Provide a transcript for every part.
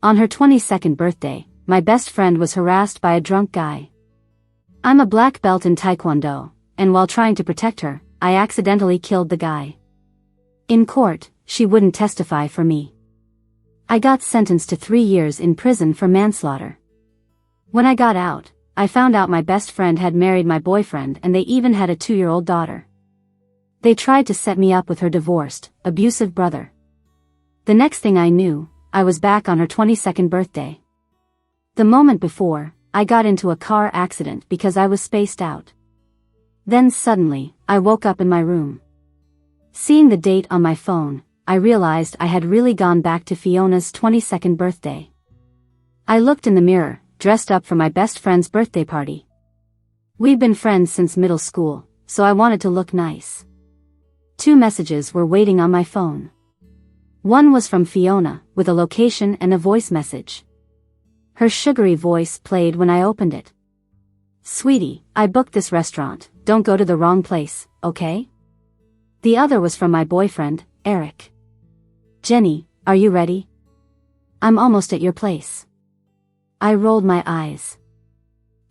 On her 22nd birthday, my best friend was harassed by a drunk guy. I'm a black belt in Taekwondo, and while trying to protect her, I accidentally killed the guy. In court, she wouldn't testify for me. I got sentenced to 3 years in prison for manslaughter. When I got out, I found out my best friend had married my boyfriend and they even had a 2-year-old daughter. They tried to set me up with her divorced, abusive brother. The next thing I knew, I was back on her 22nd birthday. The moment before, I got into a car accident because I was spaced out. Then suddenly, I woke up in my room. Seeing the date on my phone, I realized I had really gone back to Fiona's 22nd birthday. I looked in the mirror, dressed up for my best friend's birthday party. We've been friends since middle school, so I wanted to look nice. 2 messages were waiting on my phone. One was from Fiona, with a location and a voice message. Her sugary voice played when I opened it. "Sweetie, I booked this restaurant, don't go to the wrong place, okay?" The other was from my boyfriend, Eric. "Jenny, are you ready? I'm almost at your place." I rolled my eyes.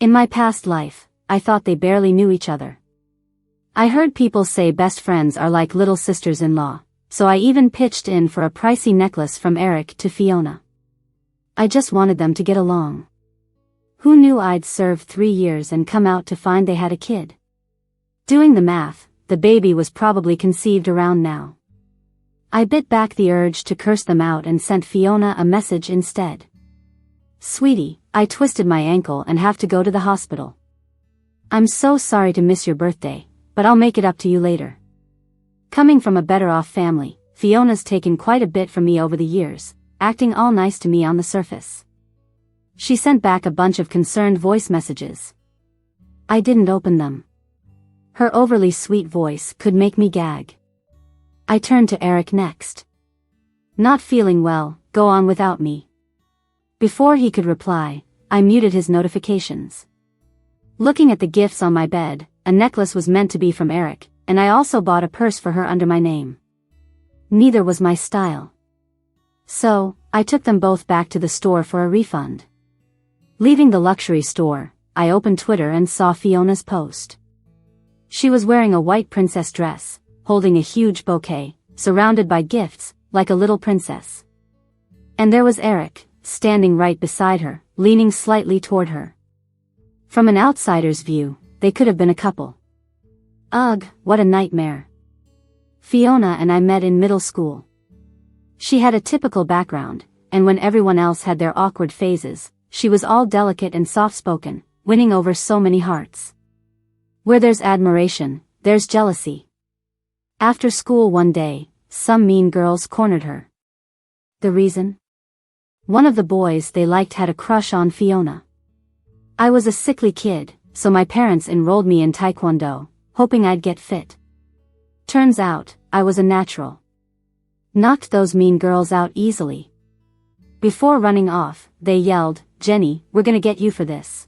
In my past life, I thought they barely knew each other. I heard people say best friends are like little sisters-in-law, so I even pitched in for a pricey necklace from Eric to Fiona. I just wanted them to get along. Who knew I'd serve 3 years and come out to find they had a kid? Doing the math, the baby was probably conceived around now. I bit back the urge to curse them out and sent Fiona a message instead. "Sweetie, I twisted my ankle and have to go to the hospital. I'm so sorry to miss your birthday, but I'll make it up to you later." Coming from a better-off family, Fiona's taken quite a bit from me over the years, acting all nice to me on the surface. She sent back a bunch of concerned voice messages. I didn't open them. Her overly sweet voice could make me gag. I turned to Eric next. "Not feeling well, go on without me." Before he could reply, I muted his notifications. Looking at the gifts on my bed, a necklace was meant to be from Eric, and I also bought a purse for her under my name. Neither was my style. So, I took them both back to the store for a refund. Leaving the luxury store, I opened Twitter and saw Fiona's post. She was wearing a white princess dress, holding a huge bouquet, surrounded by gifts, like a little princess. And there was Eric, standing right beside her, leaning slightly toward her. From an outsider's view, they could have been a couple. Ugh, what a nightmare. Fiona and I met in middle school. She had a typical background, and when everyone else had their awkward phases, she was all delicate and soft-spoken, winning over so many hearts. Where there's admiration, there's jealousy. After school one day, some mean girls cornered her. The reason? One of the boys they liked had a crush on Fiona. I was a sickly kid, so my parents enrolled me in Taekwondo, hoping I'd get fit. Turns out, I was a natural. Knocked those mean girls out easily. Before running off, they yelled, "Jenny, we're gonna get you for this."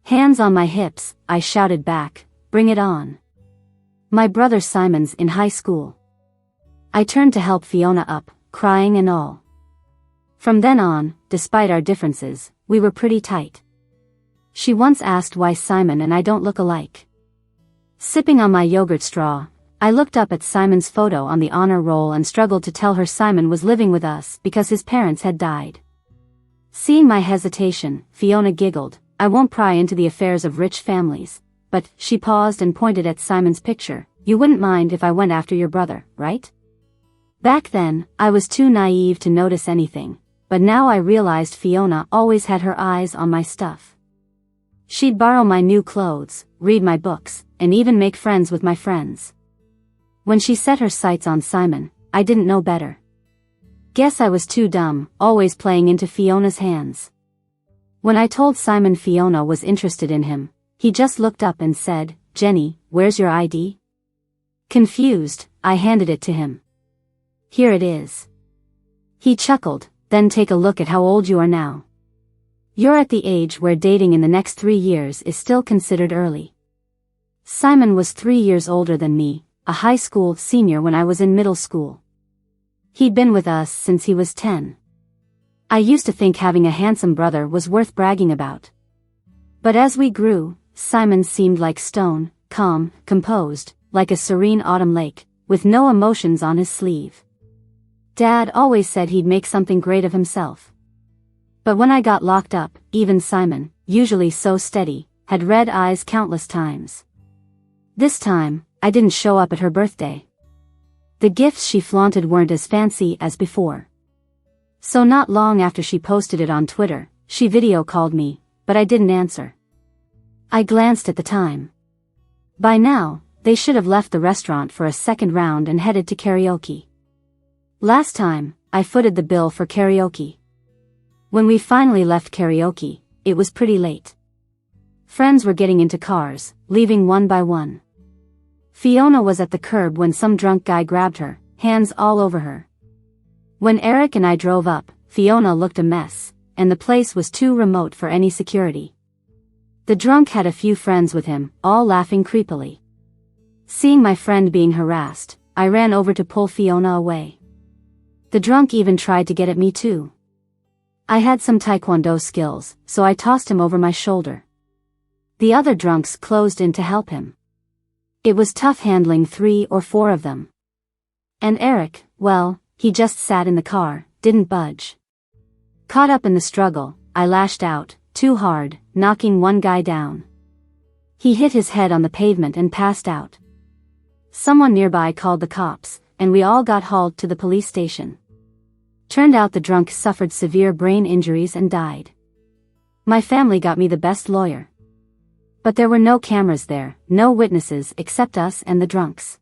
Hands on my hips, I shouted back, "Bring it on." My brother Simon's in high school. I turned to help Fiona up, crying and all. From then on, despite our differences, we were pretty tight. She once asked why Simon and I don't look alike. Sipping on my yogurt straw, I looked up at Simon's photo on the honor roll and struggled to tell her Simon was living with us because his parents had died. Seeing my hesitation, Fiona giggled, "I won't pry into the affairs of rich families, but," she paused and pointed at Simon's picture, "you wouldn't mind if I went after your brother, right?" Back then, I was too naive to notice anything, but now I realized Fiona always had her eyes on my stuff. She'd borrow my new clothes, read my books, and even make friends with my friends. When she set her sights on Simon, I didn't know better. Guess I was too dumb, always playing into Fiona's hands. When I told Simon Fiona was interested in him, he just looked up and said, "Jenny, where's your ID?" Confused, I handed it to him. "Here it is." He chuckled, "Then take a look at how old you are now. You're at the age where dating in the next 3 years is still considered early." Simon was 3 years older than me, a high school senior when I was in middle school. He'd been with us since he was 10. I used to think having a handsome brother was worth bragging about. But as we grew, Simon seemed like stone, calm, composed, like a serene autumn lake, with no emotions on his sleeve. Dad always said he'd make something great of himself. But when I got locked up, even Simon, usually so steady, had red eyes countless times. This time, I didn't show up at her birthday. The gifts she flaunted weren't as fancy as before. So not long after she posted it on Twitter, she video called me, but I didn't answer. I glanced at the time. By now, they should have left the restaurant for a second round and headed to karaoke. Last time, I footed the bill for karaoke. When we finally left karaoke, it was pretty late. Friends were getting into cars, leaving one by one. Fiona was at the curb when some drunk guy grabbed her, hands all over her. When Eric and I drove up, Fiona looked a mess, and the place was too remote for any security. The drunk had a few friends with him, all laughing creepily. Seeing my friend being harassed, I ran over to pull Fiona away. The drunk even tried to get at me too. I had some taekwondo skills, so I tossed him over my shoulder. The other drunks closed in to help him. It was tough handling 3 or 4 of them. And Eric, well, he just sat in the car, didn't budge. Caught up in the struggle, I lashed out, too hard, knocking one guy down. He hit his head on the pavement and passed out. Someone nearby called the cops, and we all got hauled to the police station. Turned out the drunk suffered severe brain injuries and died. My family got me the best lawyer. But there were no cameras there, no witnesses except us and the drunks.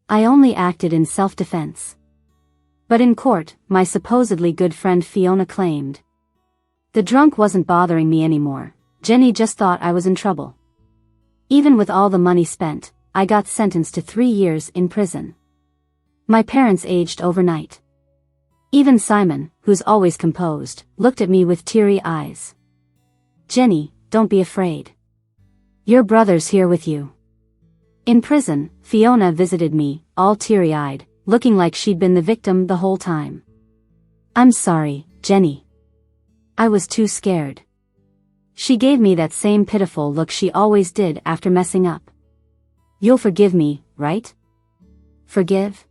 I only acted in self-defense. But in court, my supposedly good friend Fiona claimed. The drunk wasn't bothering me anymore, Jenny just thought I was in trouble. Even with all the money spent, I got sentenced to 3 years in prison. My parents aged overnight. Even Simon, who's always composed, looked at me with teary eyes. Jenny, don't be afraid. Your brother's here with you. In prison, Fiona visited me, all teary-eyed, looking like she'd been the victim the whole time. I'm sorry, Jenny. I was too scared. She gave me that same pitiful look she always did after messing up. You'll forgive me, right? Forgive?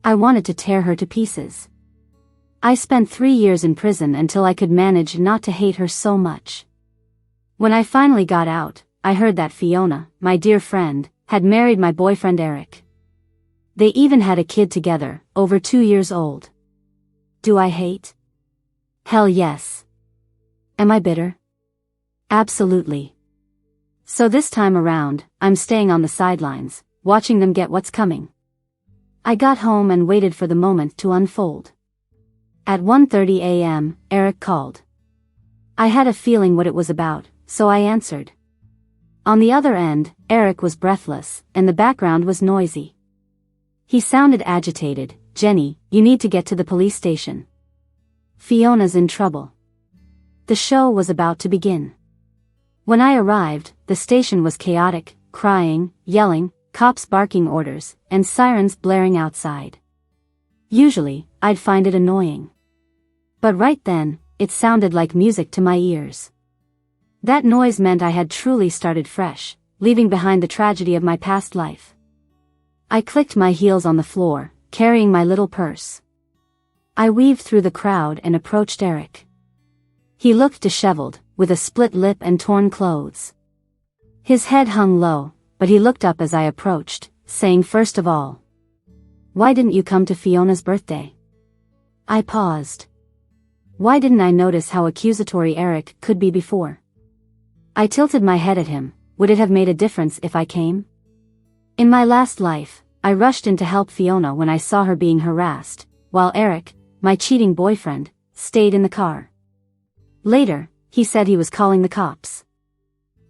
I wanted to tear her to pieces. I spent 3 years in prison until I could manage not to hate her so much. When I finally got out, I heard that Fiona, my dear friend, had married my boyfriend Eric. They even had a kid together, over 2 years old. Do I hate? Hell yes. Am I bitter? Absolutely. So this time around, I'm staying on the sidelines, watching them get what's coming. I got home and waited for the moment to unfold. At 1:30 a.m., Eric called. I had a feeling what it was about, so I answered. On the other end, Eric was breathless, and the background was noisy. He sounded agitated. Jenny, you need to get to the police station. Fiona's in trouble. The show was about to begin. When I arrived, the station was chaotic, crying, yelling, cops barking orders, and sirens blaring outside. Usually, I'd find it annoying. But right then, it sounded like music to my ears. That noise meant I had truly started fresh, leaving behind the tragedy of my past life. I clicked my heels on the floor, carrying my little purse. I weaved through the crowd and approached Eric. He looked disheveled, with a split lip and torn clothes. His head hung low, but he looked up as I approached, saying first of all, "Why didn't you come to Fiona's birthday?" I paused. Why didn't I notice how accusatory Eric could be before? I tilted my head at him. Would it have made a difference if I came? In my last life, I rushed in to help Fiona when I saw her being harassed, while Eric, my cheating boyfriend, stayed in the car. Later, he said he was calling the cops.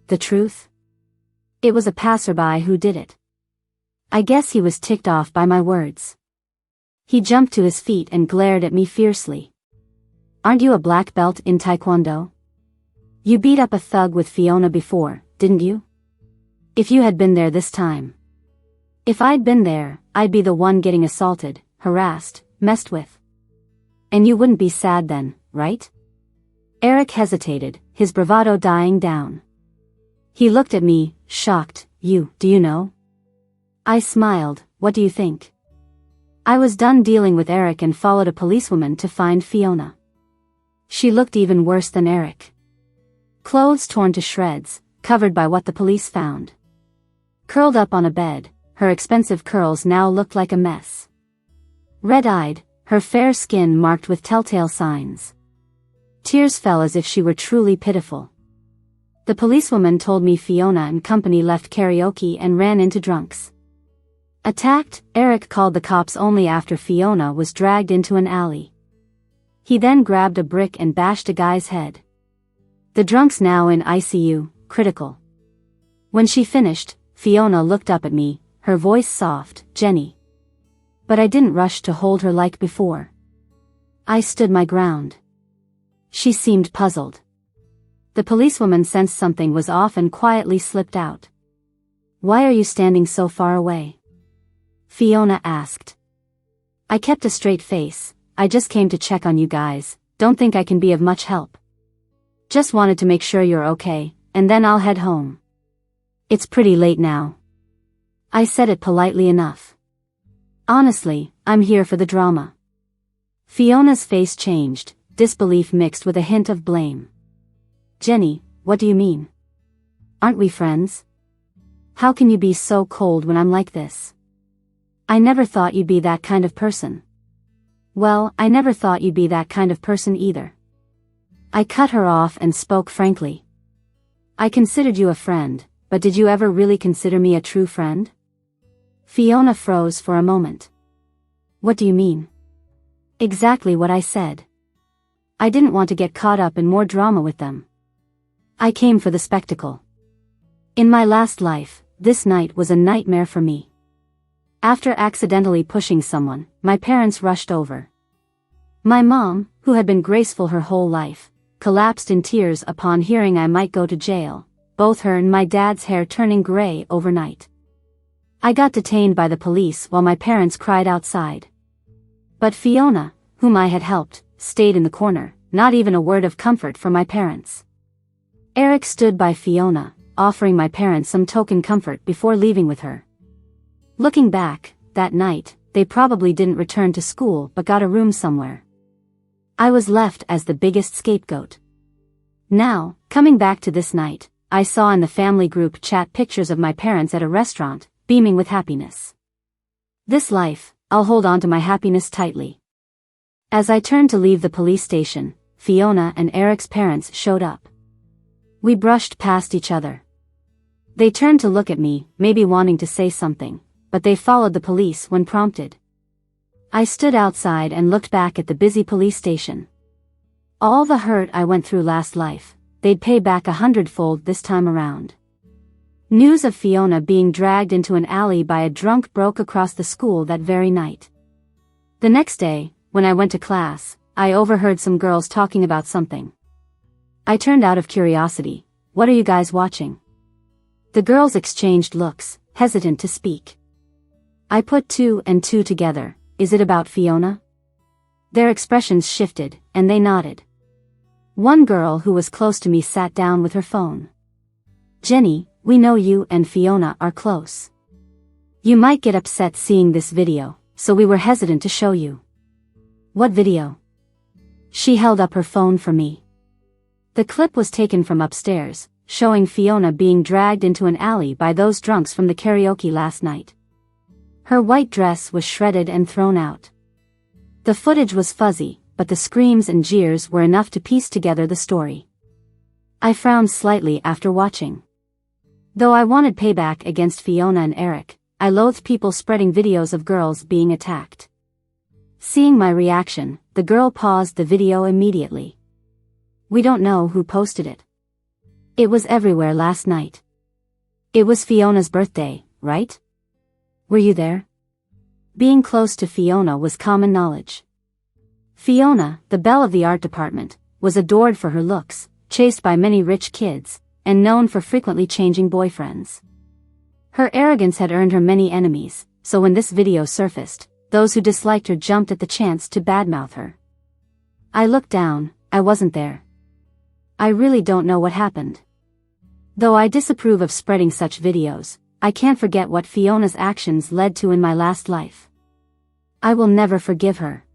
The truth? It was a passerby who did it. I guess he was ticked off by my words. He jumped to his feet and glared at me fiercely. Aren't you a black belt in Taekwondo? You beat up a thug with Fiona before, didn't you? If you had been there this time. If I'd been there, I'd be the one getting assaulted, harassed, messed with. And you wouldn't be sad then, right? Eric hesitated, his bravado dying down. He looked at me, shocked. Do you know? I smiled. What do you think? I was done dealing with Eric and followed a policewoman to find Fiona. She looked even worse than Eric. Clothes torn to shreds, covered by what the police found. Curled up on a bed, her expensive curls now looked like a mess. Red-eyed, her fair skin marked with telltale signs. Tears fell as if she were truly pitiful. The policewoman told me Fiona and company left karaoke and ran into drunks. Attacked, Eric called the cops only after Fiona was dragged into an alley. He then grabbed a brick and bashed a guy's head. The drunk's now in ICU, critical. When she finished, Fiona looked up at me, her voice soft, Jenny. But I didn't rush to hold her like before. I stood my ground. She seemed puzzled. The policewoman sensed something was off and quietly slipped out. Why are you standing so far away? Fiona asked. I kept a straight face. I just came to check on you guys, don't think I can be of much help. Just wanted to make sure you're okay, and then I'll head home. It's pretty late now. I said it politely enough. Honestly, I'm here for the drama. Fiona's face changed, disbelief mixed with a hint of blame. Jenny, what do you mean? Aren't we friends? How can you be so cold when I'm like this? I never thought you'd be that kind of person. Well, I never thought you'd be that kind of person either. I cut her off and spoke frankly. I considered you a friend, but did you ever really consider me a true friend? Fiona froze for a moment. What do you mean? Exactly what I said. I didn't want to get caught up in more drama with them. I came for the spectacle. In my last life, this night was a nightmare for me. After accidentally pushing someone, my parents rushed over. My mom, who had been graceful her whole life, collapsed in tears upon hearing I might go to jail, both her and my dad's hair turning gray overnight. I got detained by the police while my parents cried outside. But Fiona, whom I had helped, stayed in the corner, not even a word of comfort for my parents. Eric stood by Fiona, offering my parents some token comfort before leaving with her. Looking back, that night, they probably didn't return to school but got a room somewhere. I was left as the biggest scapegoat. Now, coming back to this night, I saw in the family group chat pictures of my parents at a restaurant, beaming with happiness. This life, I'll hold on to my happiness tightly. As I turned to leave the police station, Fiona and Eric's parents showed up. We brushed past each other. They turned to look at me, maybe wanting to say something, but they followed the police when prompted. I stood outside and looked back at the busy police station. All the hurt I went through last life, they'd pay back 100-fold this time around. News of Fiona being dragged into an alley by a drunk broke across the school that very night. The next day, when I went to class, I overheard some girls talking about something. I turned out of curiosity. What are you guys watching? The girls exchanged looks, hesitant to speak. I put two and two together. Is it about Fiona? Their expressions shifted, and they nodded. One girl who was close to me sat down with her phone. Jenny, we know you and Fiona are close. You might get upset seeing this video, so we were hesitant to show you. What video? She held up her phone for me. The clip was taken from upstairs, showing Fiona being dragged into an alley by those drunks from the karaoke last night. Her white dress was shredded and thrown out. The footage was fuzzy, but the screams and jeers were enough to piece together the story. I frowned slightly after watching. Though I wanted payback against Fiona and Eric, I loathed people spreading videos of girls being attacked. Seeing my reaction, the girl paused the video immediately. We don't know who posted it. It was everywhere last night. It was Fiona's birthday, right? Were you there? Being close to Fiona was common knowledge. Fiona, the belle of the art department, was adored for her looks, chased by many rich kids, and known for frequently changing boyfriends. Her arrogance had earned her many enemies, so when this video surfaced, those who disliked her jumped at the chance to badmouth her. I looked down, I wasn't there. I really don't know what happened. Though I disapprove of spreading such videos, I can't forget what Fiona's actions led to in my last life. I will never forgive her.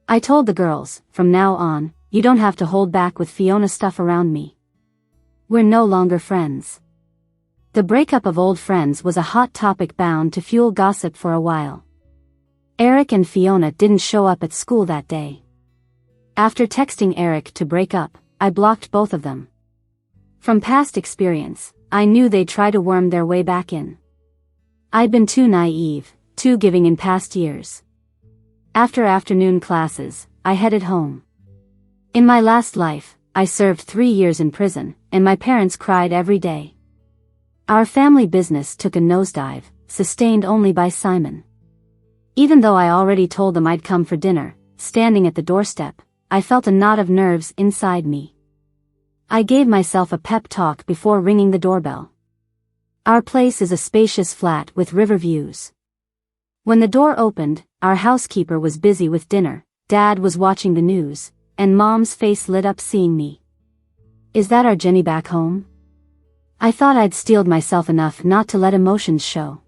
I told the girls, from now on, you don't have to hold back with Fiona stuff around me. We're no longer friends. The breakup of old friends was a hot topic bound to fuel gossip for a while. Eric and Fiona didn't show up at school that day. After texting Eric to break up, I blocked both of them. From past experience, I knew they'd try to worm their way back in. I'd been too naive, too giving in past years. After afternoon classes, I headed home. In my last life, I served 3 years in prison, and my parents cried every day. Our family business took a nosedive, sustained only by Simon. Even though I already told them I'd come for dinner, standing at the doorstep, I felt a knot of nerves inside me. I gave myself a pep talk before ringing the doorbell. Our place is a spacious flat with river views. When the door opened, our housekeeper was busy with dinner, Dad was watching the news, and Mom's face lit up seeing me. Is that our Jenny back home? I thought I'd steeled myself enough not to let emotions show.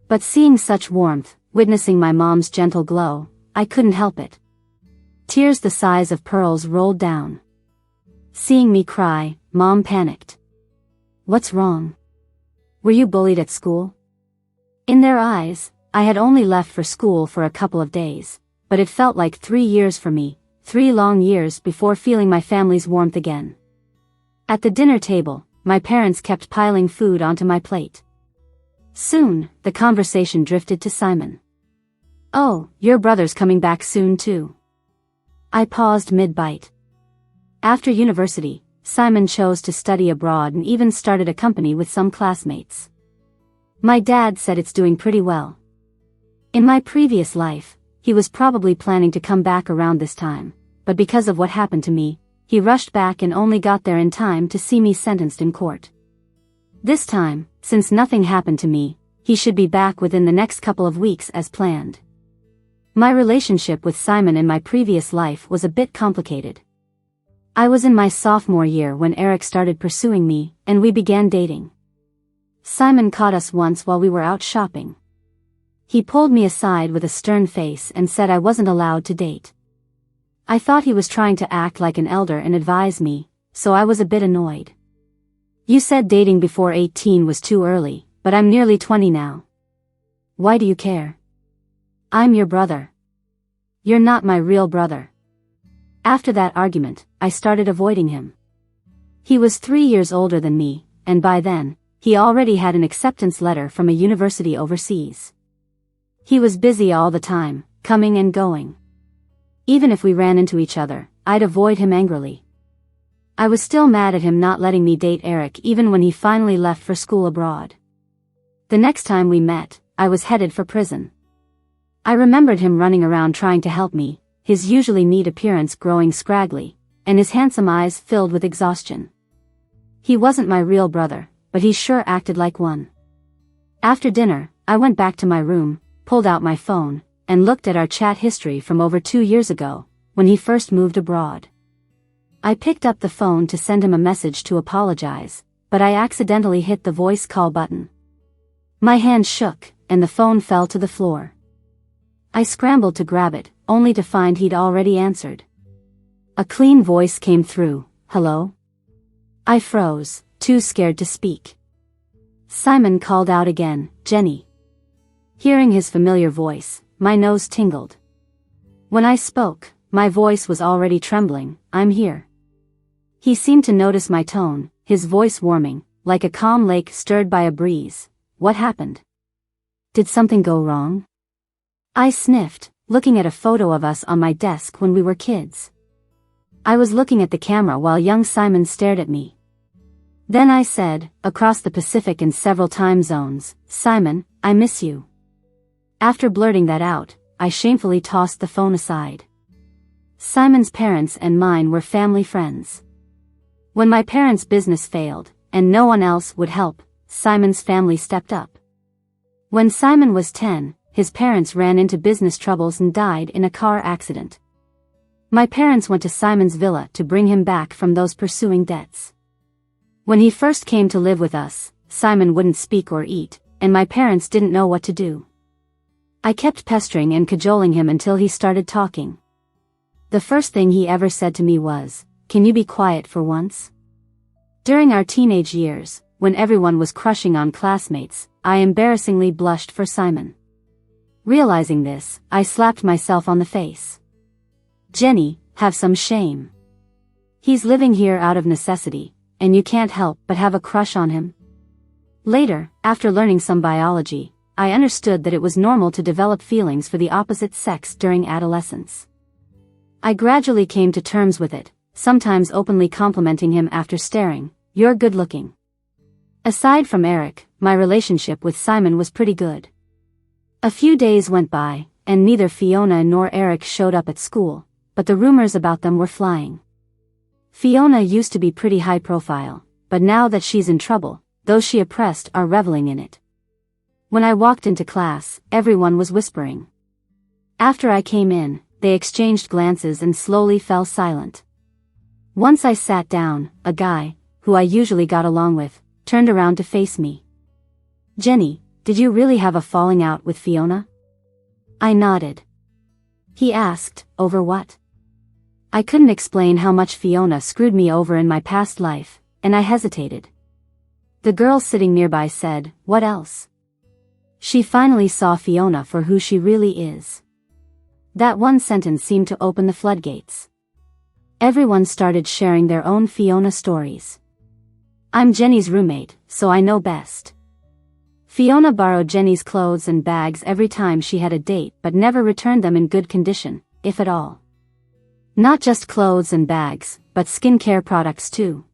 But seeing such warmth, witnessing my mom's gentle glow, I couldn't help it. Tears the size of pearls rolled down. Seeing me cry, Mom panicked. What's wrong? Were you bullied at school? In their eyes, I had only left for school for a couple of days, but it felt like 3 years for me, 3 long years before feeling my family's warmth again. At the dinner table, my parents kept piling food onto my plate. Soon, the conversation drifted to Simon. Oh, your brother's coming back soon too. I paused mid-bite. After university, Simon chose to study abroad and even started a company with some classmates. My dad said it's doing pretty well. In my previous life, he was probably planning to come back around this time, but because of what happened to me, he rushed back and only got there in time to see me sentenced in court. This time, since nothing happened to me, he should be back within the next couple of weeks as planned. My relationship with Simon in my previous life was a bit complicated. I was in my sophomore year when Eric started pursuing me, and we began dating. Simon caught us once while we were out shopping. He pulled me aside with a stern face and said I wasn't allowed to date. I thought he was trying to act like an elder and advise me, so I was a bit annoyed. You said dating before 18 was too early, but I'm nearly 20 now. Why do you care? I'm your brother. You're not my real brother. After that argument, I started avoiding him. He was 3 years older than me, and by then, he already had an acceptance letter from a university overseas. He was busy all the time, coming and going. Even if we ran into each other, I'd avoid him angrily. I was still mad at him not letting me date Eric even when he finally left for school abroad. The next time we met, I was headed for prison. I remembered him running around trying to help me, his usually neat appearance growing scraggly, and his handsome eyes filled with exhaustion. He wasn't my real brother, but he sure acted like one. After dinner, I went back to my room, pulled out my phone, and looked at our chat history from over 2 years ago, when he first moved abroad. I picked up the phone to send him a message to apologize, but I accidentally hit the voice call button. My hand shook, and the phone fell to the floor. I scrambled to grab it, only to find he'd already answered. A clean voice came through, "Hello?" I froze, too scared to speak. Simon called out again, "Jenny." Hearing his familiar voice, my nose tingled. When I spoke, my voice was already trembling, "I'm here." He seemed to notice my tone, his voice warming, like a calm lake stirred by a breeze. What happened? Did something go wrong? I sniffed, looking at a photo of us on my desk when we were kids. I was looking at the camera while young Simon stared at me. Then I said, across the Pacific and several time zones, "Simon, I miss you." After blurting that out, I shamefully tossed the phone aside. Simon's parents and mine were family friends. When my parents' business failed, and no one else would help, Simon's family stepped up. When Simon was 10, his parents ran into business troubles and died in a car accident. My parents went to Simon's villa to bring him back from those pursuing debts. When he first came to live with us, Simon wouldn't speak or eat, and my parents didn't know what to do. I kept pestering and cajoling him until he started talking. The first thing he ever said to me was, "Can you be quiet for once?" During our teenage years, when everyone was crushing on classmates, I embarrassingly blushed for Simon. Realizing this, I slapped myself on the face. "Jenny, have some shame. He's living here out of necessity, and you can't help but have a crush on him." Later, after learning some biology, I understood that it was normal to develop feelings for the opposite sex during adolescence. I gradually came to terms with it, sometimes openly complimenting him after staring, "You're good looking." Aside from Eric, my relationship with Simon was pretty good. A few days went by, and neither Fiona nor Eric showed up at school, but the rumors about them were flying. Fiona used to be pretty high profile, but now that she's in trouble, those she oppressed are reveling in it. When I walked into class, everyone was whispering. After I came in, they exchanged glances and slowly fell silent. Once I sat down, a guy, who I usually got along with, turned around to face me. "Jenny, did you really have a falling out with Fiona?" I nodded. He asked, "Over what?" I couldn't explain how much Fiona screwed me over in my past life, and I hesitated. The girl sitting nearby said, "What else?" She finally saw Fiona for who she really is. That one sentence seemed to open the floodgates. Everyone started sharing their own Fiona stories. I'm Jenny's roommate, so I know best. Fiona borrowed Jenny's clothes and bags every time she had a date but never returned them in good condition, if at all. Not just clothes and bags, but skincare products too.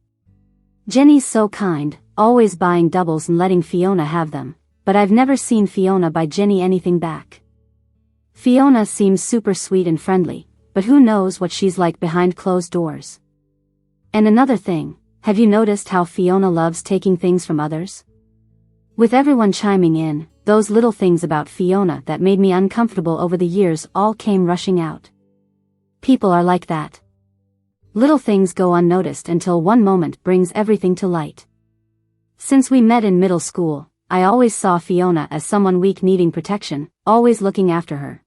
Jenny's so kind, always buying doubles and letting Fiona have them, but I've never seen Fiona buy Jenny anything back. Fiona seems super sweet and friendly, but who knows what she's like behind closed doors. And another thing, have you noticed how Fiona loves taking things from others? With everyone chiming in, those little things about Fiona that made me uncomfortable over the years all came rushing out. People are like that. Little things go unnoticed until one moment brings everything to light. Since we met in middle school, I always saw Fiona as someone weak needing protection, always looking after her.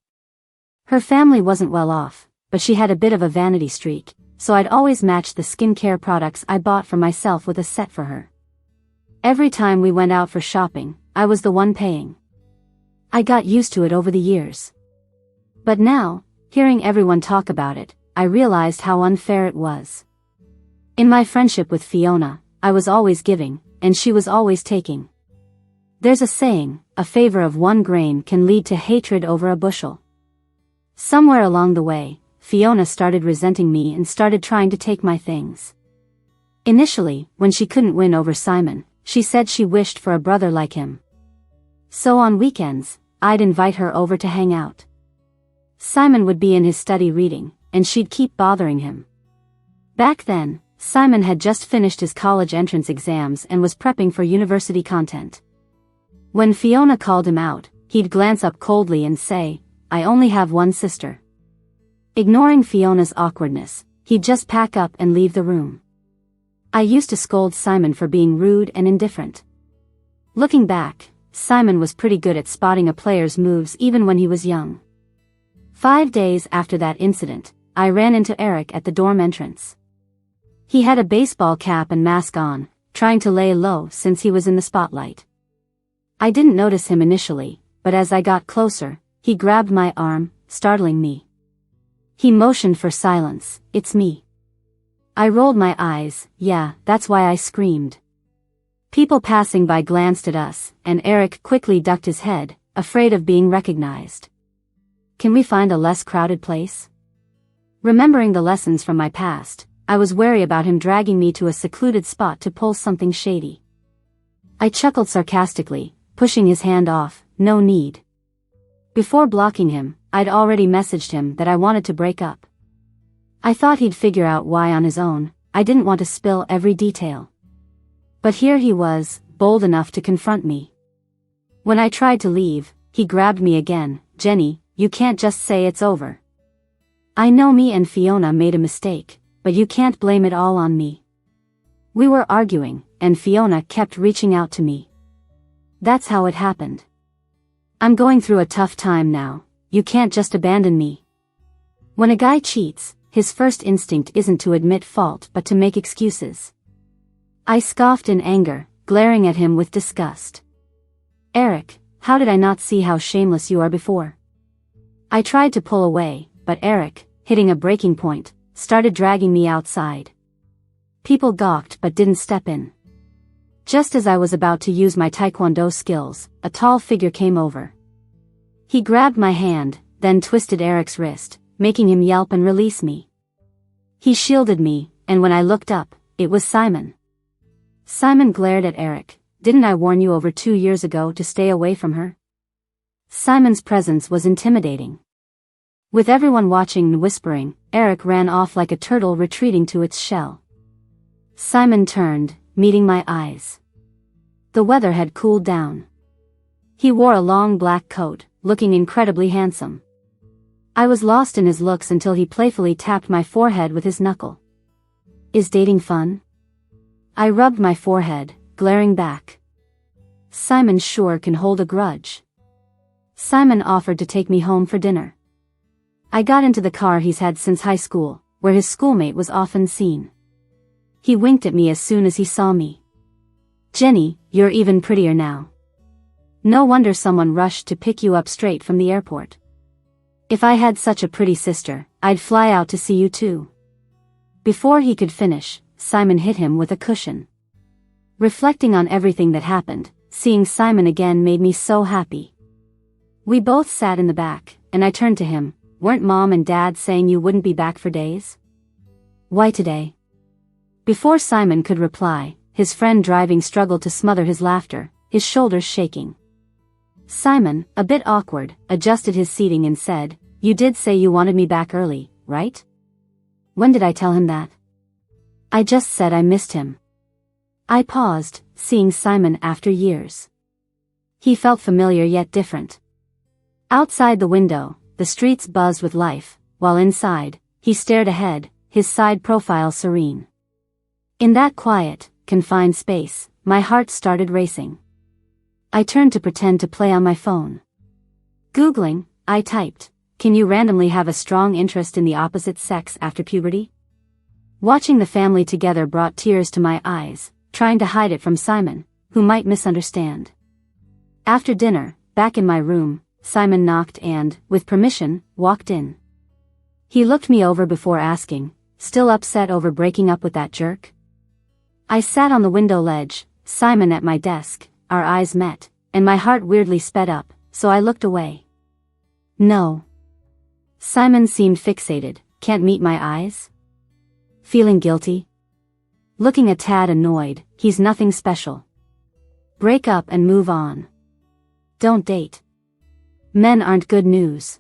Her family wasn't well off, but she had a bit of a vanity streak, so I'd always match the skincare products I bought for myself with a set for her. Every time we went out for shopping, I was the one paying. I got used to it over the years. But now, hearing everyone talk about it, I realized how unfair it was. In my friendship with Fiona, I was always giving, and she was always taking. There's a saying, a favor of 1 grain can lead to hatred over a bushel. Somewhere along the way, Fiona started resenting me and started trying to take my things. Initially, when she couldn't win over Simon, she said she wished for a brother like him. So on weekends, I'd invite her over to hang out. Simon would be in his study reading, and she'd keep bothering him. Back then, Simon had just finished his college entrance exams and was prepping for university content. When Fiona called him out, he'd glance up coldly and say, "I only have one sister." Ignoring Fiona's awkwardness, he'd just pack up and leave the room. I used to scold Simon for being rude and indifferent. Looking back, Simon was pretty good at spotting a player's moves even when he was young. 5 days after that incident, I ran into Eric at the dorm entrance. He had a baseball cap and mask on, trying to lay low since he was in the spotlight. I didn't notice him initially, but as I got closer, he grabbed my arm, startling me. He motioned for silence. "It's me." I rolled my eyes. Yeah, that's why I screamed. People passing by glanced at us, and Eric quickly ducked his head, afraid of being recognized. Can we find a less crowded place? Remembering the lessons from my past, I was wary about him dragging me to a secluded spot to pull something shady. I chuckled sarcastically, pushing his hand off. No need. Before blocking him, I'd already messaged him that I wanted to break up. I thought he'd figure out why on his own. I didn't want to spill every detail. But here he was, bold enough to confront me. When I tried to leave, he grabbed me again. "Jenny, you can't just say it's over." I know me and Fiona made a mistake, but you can't blame it all on me. We were arguing, and Fiona kept reaching out to me. That's how it happened. I'm going through a tough time now, you can't just abandon me. When a guy cheats, his first instinct isn't to admit fault but to make excuses. I scoffed in anger, glaring at him with disgust. Eric, how did I not see how shameless you are before? I tried to pull away, but Eric, hitting a breaking point, started dragging me outside. People gawked but didn't step in. Just as I was about to use my taekwondo skills, a tall figure came over. He grabbed my hand, then twisted Eric's wrist, making him yelp and release me. He shielded me, and when I looked up, it was Simon. Simon glared at Eric. Didn't I warn you over 2 years ago to stay away from her? Simon's presence was intimidating. With everyone watching and whispering, Eric ran off like a turtle retreating to its shell. Simon turned, meeting my eyes. The weather had cooled down. He wore a long black coat, looking incredibly handsome. I was lost in his looks until he playfully tapped my forehead with his knuckle. Is dating fun? I rubbed my forehead, glaring back. Simon sure can hold a grudge. Simon offered to take me home for dinner. I got into the car he's had since high school, where his schoolmate was often seen. He winked at me as soon as he saw me. Jenny, you're even prettier now. No wonder someone rushed to pick you up straight from the airport. If I had such a pretty sister, I'd fly out to see you too. Before he could finish, Simon hit him with a cushion. Reflecting on everything that happened, seeing Simon again made me so happy. We both sat in the back, and I turned to him. Weren't Mom and Dad saying you wouldn't be back for days? Why today? Before Simon could reply, his friend driving struggled to smother his laughter, his shoulders shaking. Simon, a bit awkward, adjusted his seating and said, You did say you wanted me back early, right? When did I tell him that? I just said I missed him. I paused, seeing Simon after years. He felt familiar yet different. Outside the window, the streets buzzed with life, while inside, he stared ahead, his side profile serene. In that quiet, confined space, my heart started racing. I turned to pretend to play on my phone. Googling, I typed, Can you randomly have a strong interest in the opposite sex after puberty? Watching the family together brought tears to my eyes, trying to hide it from Simon, who might misunderstand. After dinner, back in my room, Simon knocked and, with permission, walked in. He looked me over before asking, Still upset over breaking up with that jerk? I sat on the window ledge, Simon at my desk, our eyes met, and my heart weirdly sped up, so I looked away. No. Simon seemed fixated. Can't meet my eyes? Feeling guilty? Looking a tad annoyed. He's nothing special. Break up and move on. Don't date. Men aren't good news.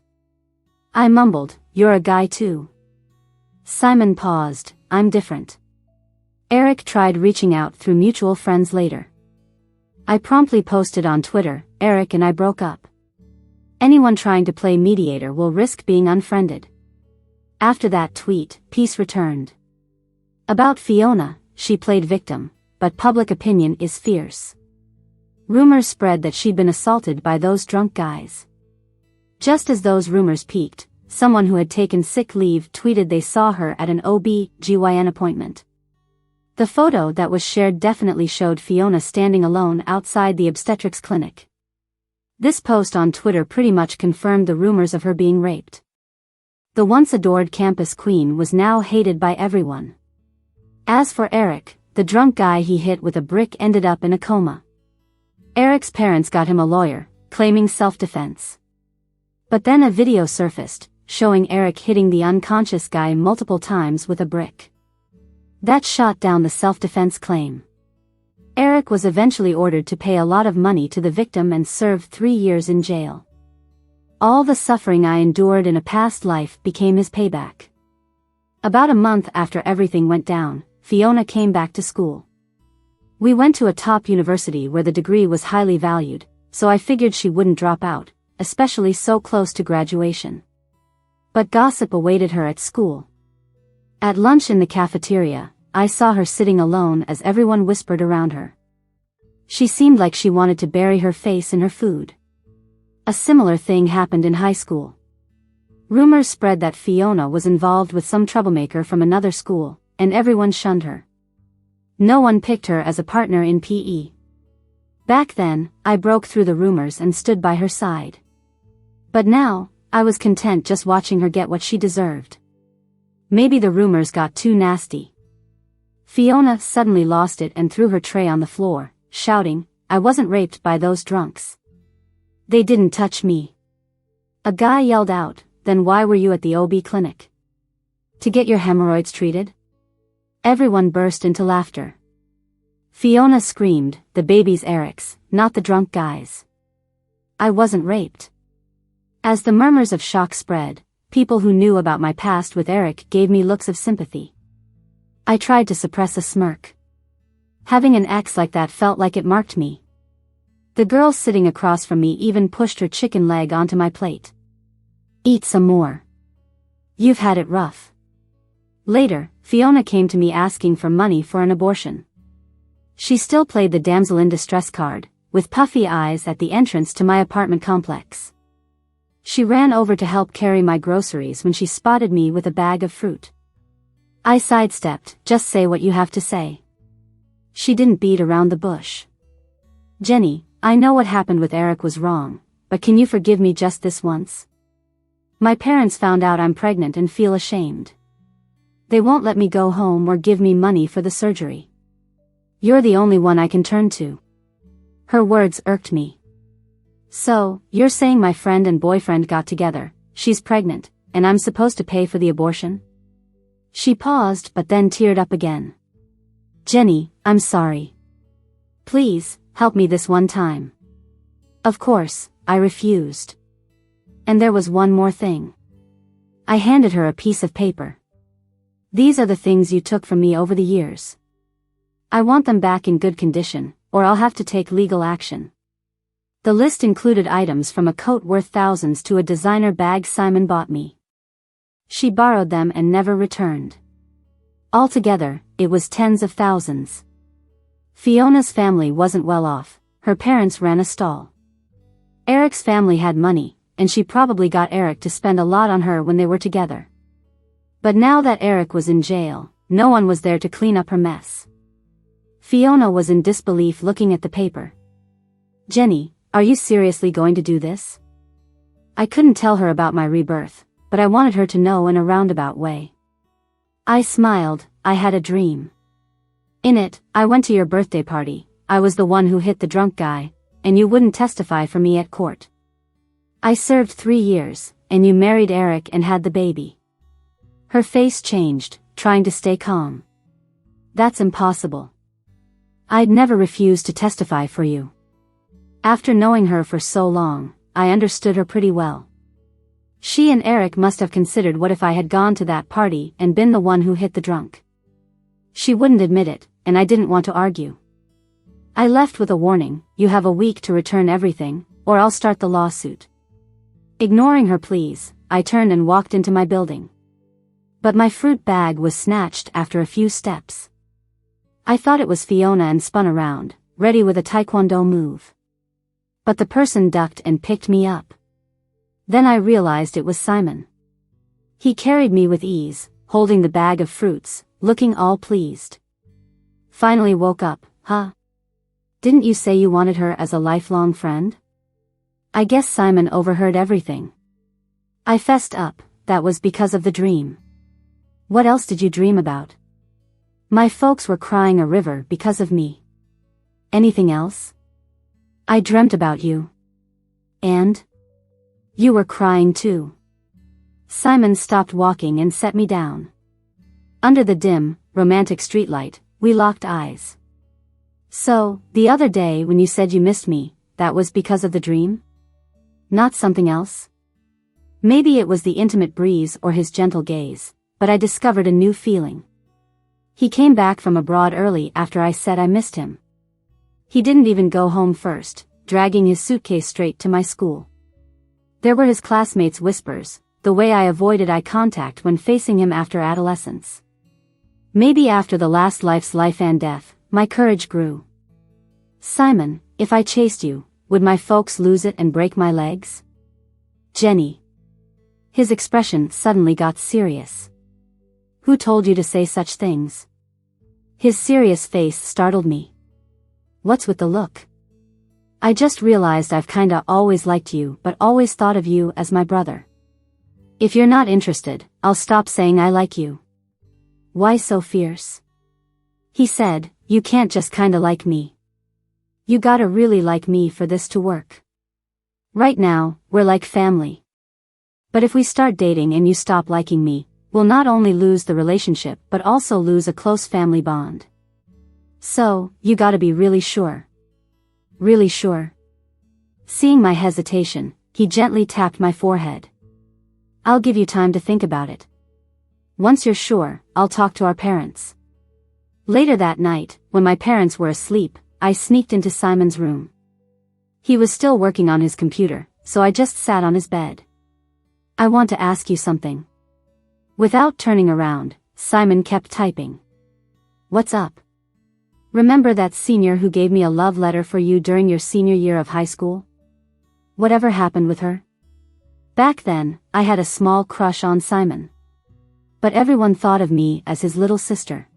I mumbled, You're a guy too. Simon paused, I'm different. Eric tried reaching out through mutual friends later. I promptly posted on Twitter, Eric and I broke up. Anyone trying to play mediator will risk being unfriended. After that tweet, peace returned. About Fiona, she played victim, but public opinion is fierce. Rumors spread that she'd been assaulted by those drunk guys. Just as those rumors peaked, someone who had taken sick leave tweeted they saw her at an OB/GYN appointment. The photo that was shared definitely showed Fiona standing alone outside the obstetrics clinic. This post on Twitter pretty much confirmed the rumors of her being raped. The once adored campus queen was now hated by everyone. As for Eric, the drunk guy he hit with a brick ended up in a coma. Eric's parents got him a lawyer, claiming self-defense. But then a video surfaced, showing Eric hitting the unconscious guy multiple times with a brick. That shot down the self-defense claim. Eric was eventually ordered to pay a lot of money to the victim and served 3 years in jail. All the suffering I endured in a past life became his payback. About a month after everything went down, Fiona came back to school. We went to a top university where the degree was highly valued, so I figured she wouldn't drop out, especially so close to graduation. But gossip awaited her at school. At lunch in the cafeteria, I saw her sitting alone as everyone whispered around her. She seemed like she wanted to bury her face in her food. A similar thing happened in high school. Rumors spread that Fiona was involved with some troublemaker from another school, and everyone shunned her. No one picked her as a partner in PE. Back then, I broke through the rumors and stood by her side. But now, I was content just watching her get what she deserved. Maybe the rumors got too nasty. Fiona suddenly lost it and threw her tray on the floor, shouting, "I wasn't raped by those drunks. They didn't touch me." A guy yelled out, "Then why were you at the OB clinic? To get your hemorrhoids treated?" Everyone burst into laughter. Fiona screamed, "The baby's Eric's, not the drunk guy's. I wasn't raped." As the murmurs of shock spread, people who knew about my past with Eric gave me looks of sympathy. I tried to suppress a smirk. Having an ex like that felt like it marked me. The girl sitting across from me even pushed her chicken leg onto my plate. "Eat some more. You've had it rough." Later, Fiona came to me asking for money for an abortion. She still played the damsel in distress card, with puffy eyes at the entrance to my apartment complex. She ran over to help carry my groceries when she spotted me with a bag of fruit. I sidestepped, "Just say what you have to say." She didn't beat around the bush. "Jenny, I know what happened with Eric was wrong, but can you forgive me just this once? My parents found out I'm pregnant and feel ashamed. They won't let me go home or give me money for the surgery. You're the only one I can turn to." Her words irked me. "So, you're saying my friend and boyfriend got together, she's pregnant, and I'm supposed to pay for the abortion?" She paused but then teared up again. "Jenny, I'm sorry. Please, help me this one time." Of course, I refused. And there was one more thing. I handed her a piece of paper. "These are the things you took from me over the years. I want them back in good condition, or I'll have to take legal action." The list included items from a coat worth thousands to a designer bag Simon bought me. She borrowed them and never returned. Altogether, it was tens of thousands. Fiona's family wasn't well off. Her parents ran a stall. Eric's family had money, and she probably got Eric to spend a lot on her when they were together. But now that Eric was in jail, no one was there to clean up her mess. Fiona was in disbelief looking at the paper. "Jenny, are you seriously going to do this?" I couldn't tell her about my rebirth, but I wanted her to know in a roundabout way. I smiled. "I had a dream. In it, I went to your birthday party, I was the one who hit the drunk guy, and you wouldn't testify for me at court. I served 3 years, and you married Eric and had the baby." Her face changed, trying to stay calm. "That's impossible. I'd never refuse to testify for you." After knowing her for so long, I understood her pretty well. She and Eric must have considered what if I had gone to that party and been the one who hit the drunk. She wouldn't admit it, and I didn't want to argue. I left with a warning, "You have a week to return everything, or I'll start the lawsuit." Ignoring her pleas, I turned and walked into my building. But my fruit bag was snatched after a few steps. I thought it was Fiona and spun around, ready with a taekwondo move. But the person ducked and picked me up. Then I realized it was Simon. He carried me with ease, holding the bag of fruits, looking all pleased. "Finally woke up, huh? Didn't you say you wanted her as a lifelong friend?" I guess Simon overheard everything. I fessed up, "That was because of the dream." "What else did you dream about?" "My folks were crying a river because of me." "Anything else?" "I dreamt about you." "And?" "You were crying too." Simon stopped walking and set me down. Under the dim, romantic streetlight, we locked eyes. "So, the other day when you said you missed me, that was because of the dream? Not something else?" Maybe it was the intimate breeze or his gentle gaze, but I discovered a new feeling. He came back from abroad early after I said I missed him. He didn't even go home first, dragging his suitcase straight to my school. There were his classmates' whispers, the way I avoided eye contact when facing him after adolescence. Maybe after the last life's life and death, my courage grew. Simon, if I chased you, would my folks lose it and break my legs? Jenny. His expression suddenly got serious. Who told you to say such things? His serious face startled me. What's with the look? I just realized I've kinda always liked you but always thought of you as my brother. If you're not interested, I'll stop saying I like you. Why so fierce? He said, you can't just kinda like me. You gotta really like me for this to work. Right now, we're like family. But if we start dating and you stop liking me, we'll not only lose the relationship but also lose a close family bond. So, you gotta be really sure. Really sure? Seeing my hesitation, he gently tapped my forehead. I'll give you time to think about it. Once you're sure, I'll talk to our parents. Later that night, when my parents were asleep, I sneaked into Simon's room. He was still working on his computer, so I just sat on his bed. I want to ask you something. Without turning around, Simon kept typing. What's up? Remember that senior who gave me a love letter for you during your senior year of high school? Whatever happened with her? Back then, I had a small crush on Simon. But everyone thought of me as his little sister.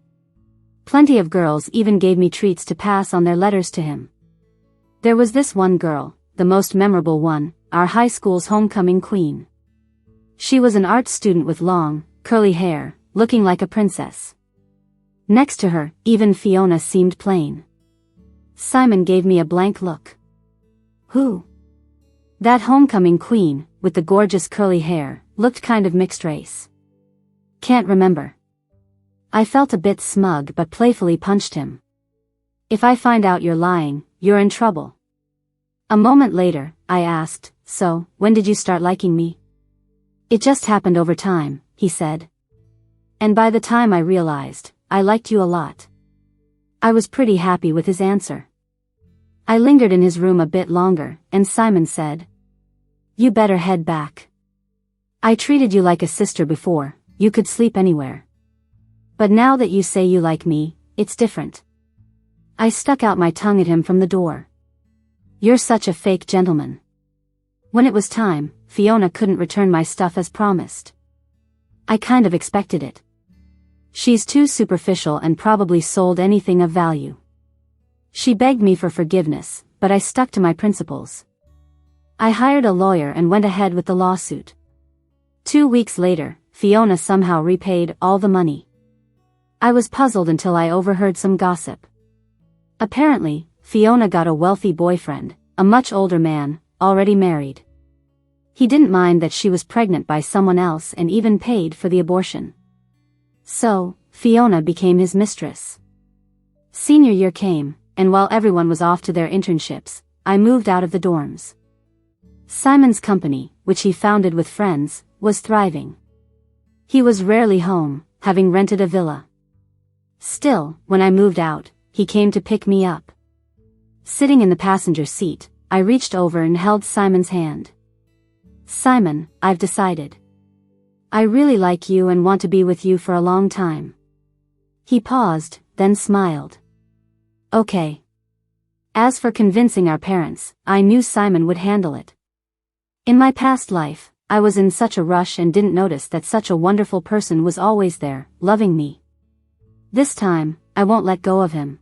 Plenty of girls even gave me treats to pass on their letters to him. There was this one girl, the most memorable one, our high school's homecoming queen. She was an art student with long, curly hair, looking like a princess. Next to her, even Fiona seemed plain. Simon gave me a blank look. Who? That homecoming queen, with the gorgeous curly hair, looked kind of mixed race. Can't remember. I felt a bit smug but playfully punched him. If I find out you're lying, you're in trouble. A moment later, I asked, so, when did you start liking me? It just happened over time, he said. And by the time I realized, I liked you a lot. I was pretty happy with his answer. I lingered in his room a bit longer, and Simon said, you better head back. I treated you like a sister before, you could sleep anywhere. But now that you say you like me, it's different. I stuck out my tongue at him from the door. You're such a fake gentleman. When it was time, Fiona couldn't return my stuff as promised. I kind of expected it. She's too superficial and probably sold anything of value. She begged me for forgiveness, but I stuck to my principles. I hired a lawyer and went ahead with the lawsuit. 2 weeks later, Fiona somehow repaid all the money. I was puzzled until I overheard some gossip. Apparently, Fiona got a wealthy boyfriend, a much older man, already married. He didn't mind that she was pregnant by someone else and even paid for the abortion. So, Fiona became his mistress. Senior year came, and while everyone was off to their internships, I moved out of the dorms. Simon's company, which he founded with friends, was thriving. He was rarely home, having rented a villa. Still, when I moved out, he came to pick me up. Sitting in the passenger seat, I reached over and held Simon's hand. Simon, I've decided. I really like you and want to be with you for a long time. He paused, then smiled. Okay. As for convincing our parents, I knew Simon would handle it. In my past life, I was in such a rush and didn't notice that such a wonderful person was always there, loving me. This time, I won't let go of him.